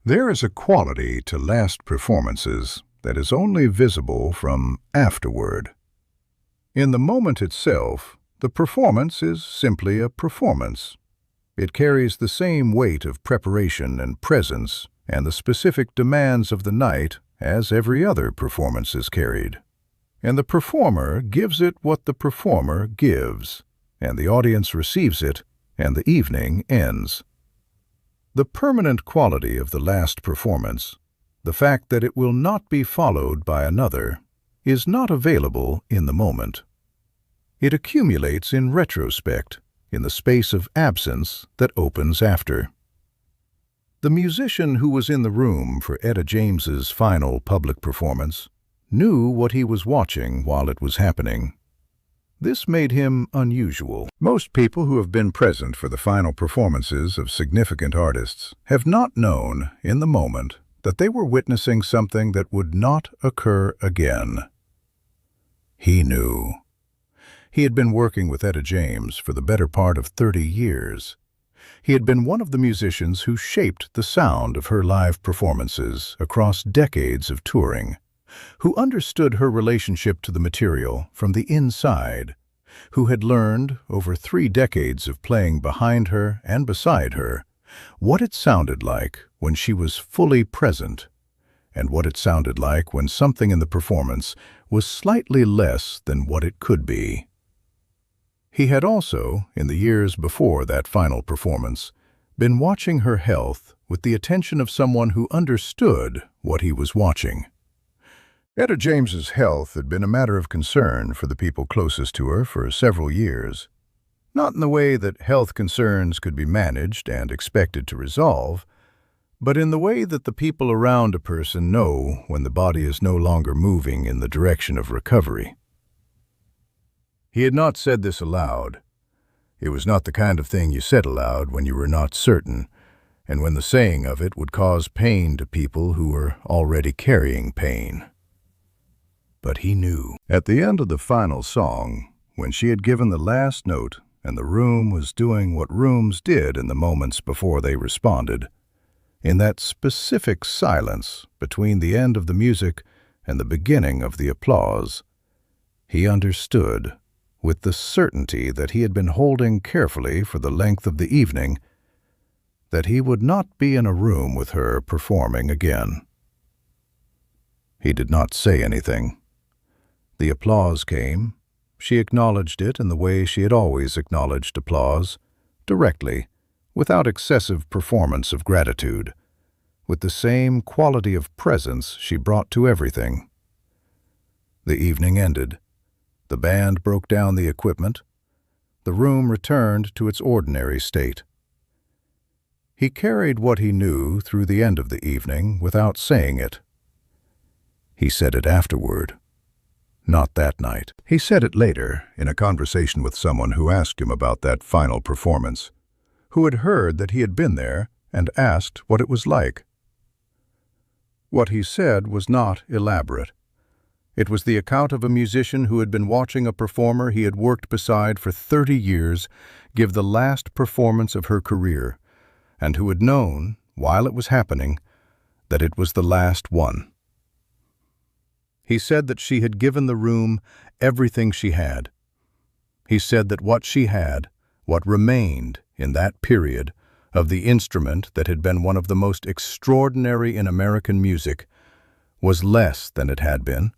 There is a quality to last performances that is only visible from afterward. In the moment itself, the performance is simply a performance. It carries the same weight of preparation and presence and the specific demands of the night as every other performance is carried. And the performer gives it what the performer gives, and the audience receives it, and the evening ends. The permanent quality of the last performance, the fact that it will not be followed by another, is not available in the moment. It accumulates in retrospect, in the space of absence that opens after. The musician who was in the room for Etta James's final public performance knew what he was watching while it was happening. This made him unusual. Most people who have been present for the final performances of significant artists have not known, in the moment, that they were witnessing something that would not occur again. He knew. He had been working with Etta James for the better part of 30 years. He had been one of the musicians who shaped the sound of her live performances across decades of touring, who understood her relationship to the material from the inside, who had learned, over 3 decades of playing behind her and beside her, what it sounded like when she was fully present, and what it sounded like when something in the performance was slightly less than what it could be. He had also, in the years before that final performance, been watching her health with the attention of someone who understood what he was watching. Etta James's health had been a matter of concern for the people closest to her for several years. Not in the way that health concerns could be managed and expected to resolve, but in the way that the people around a person know when the body is no longer moving in the direction of recovery. He had not said this aloud. It was not the kind of thing you said aloud when you were not certain, and when the saying of it would cause pain to people who were already carrying pain. But he knew. At the end of the final song, when she had given the last note and the room was doing what rooms did in the moments before they responded, in that specific silence between the end of the music and the beginning of the applause, he understood, with the certainty that he had been holding carefully for the length of the evening, that he would not be in a room with her performing again. He did not say anything. The applause came. She acknowledged it in the way she had always acknowledged applause, directly, without excessive performance of gratitude, with the same quality of presence she brought to everything. The evening ended. The band broke down the equipment. The room returned to its ordinary state. He carried what he knew through the end of the evening without saying it. He said it afterward. Not that night. He said it later in a conversation with someone who asked him about that final performance, who had heard that he had been there and asked what it was like. What he said was not elaborate. It was the account of a musician who had been watching a performer he had worked beside for 30 years give the last performance of her career, and who had known, while it was happening, that it was the last one. He said that she had given the room everything she had. He said that what she had, what remained in that period, of the instrument that had been one of the most extraordinary in American music, was less than it had been,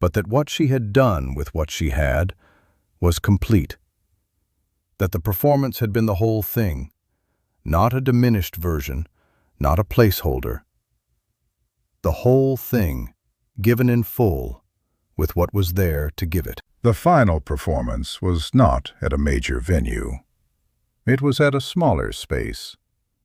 but that what she had done with what she had was complete. That the performance had been the whole thing, not a diminished version, not a placeholder. The whole thing, given in full, with what was there to give it. The final performance was not at a major venue. It was at a smaller space,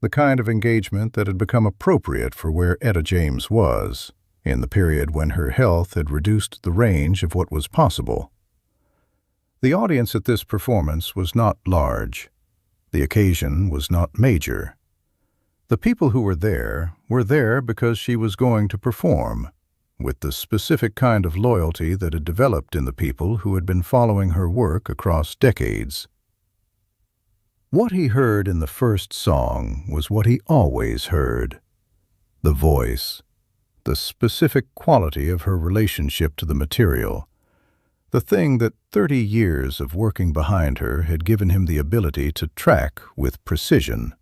the kind of engagement that had become appropriate for where Etta James was, in the period when her health had reduced the range of what was possible. The audience at this performance was not large. The occasion was not major. The people who were there because she was going to perform, with the specific kind of loyalty that had developed in the people who had been following her work across decades. What he heard in the first song was what he always heard. the voice, the specific quality of her relationship to the material, the thing that 30 years of working behind her had given him the ability to track with precision.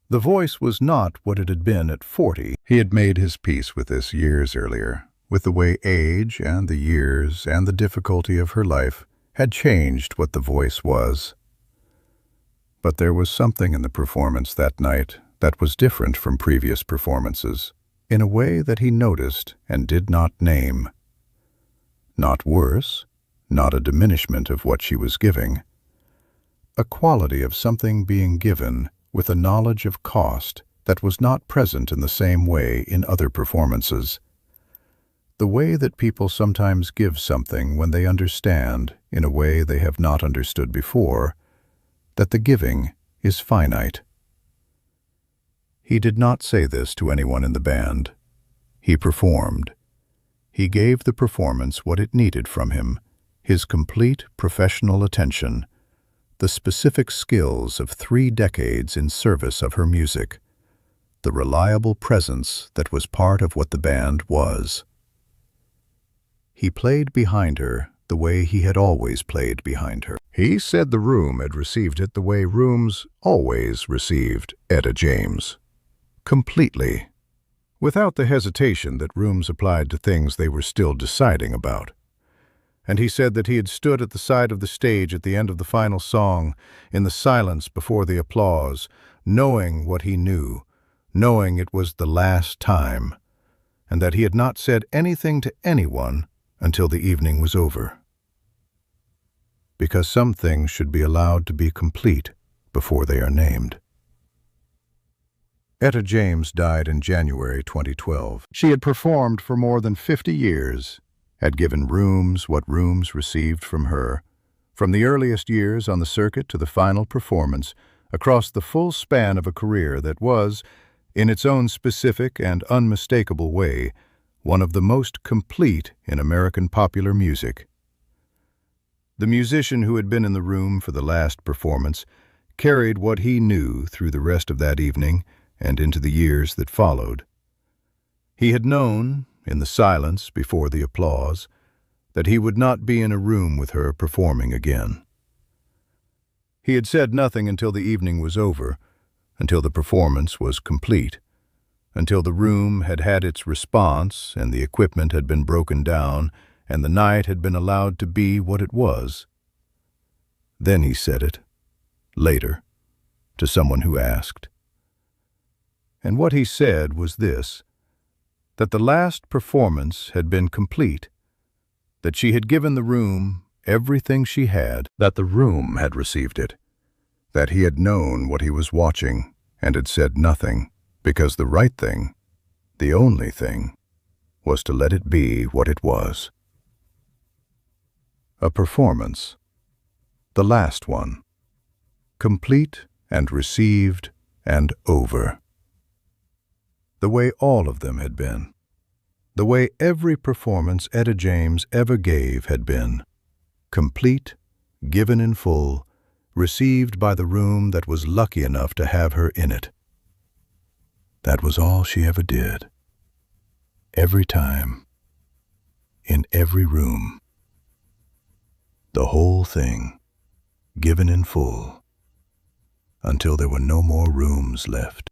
The voice was not what it had been at 40. He had made his peace with this years earlier, with the way age and the years and the difficulty of her life had changed what the voice was. But there was something in the performance that night that was different from previous performances, in a way that he noticed and did not name. Not worse, not a diminishment of what she was giving. A quality of something being given with a knowledge of cost that was not present in the same way in other performances. The way that people sometimes give something when they understand, in a way they have not understood before, that the giving is finite. He did not say this to anyone in the band. He performed. He gave the performance what it needed from him, his complete professional attention, the specific skills of 3 decades in service of her music, the reliable presence that was part of what the band was. He played behind her the way he had always played behind her. He said the room had received it the way rooms always received Etta James. Completely. Without the hesitation that rooms applied to things they were still deciding about. And he said that he had stood at the side of the stage at the end of the final song, in the silence before the applause, knowing what he knew, knowing it was the last time, and that he had not said anything to anyone until the evening was over. Because some things should be allowed to be complete before they are named. Etta James died in January 2012. She had performed for more than 50 years, had given rooms what rooms received from her, from the earliest years on the circuit to the final performance, across the full span of a career that was, in its own specific and unmistakable way, one of the most complete in American popular music. The musician who had been in the room for the last performance carried what he knew through the rest of that evening and into the years that followed. He had known, in the silence before the applause, that he would not be in a room with her performing again. He had said nothing until the evening was over, until the performance was complete, until the room had had its response and the equipment had been broken down and the night had been allowed to be what it was. Then he said it, later, to someone who asked. And what he said was this, that the last performance had been complete, that she had given the room everything she had, that the room had received it, that he had known what he was watching and had said nothing, because the right thing, the only thing, was to let it be what it was. A performance, the last one, complete and received and over. The way all of them had been, the way every performance Etta James ever gave had been, complete, given in full, received by the room that was lucky enough to have her in it. That was all she ever did. Every time, in every room. The whole thing, given in full, until there were no more rooms left.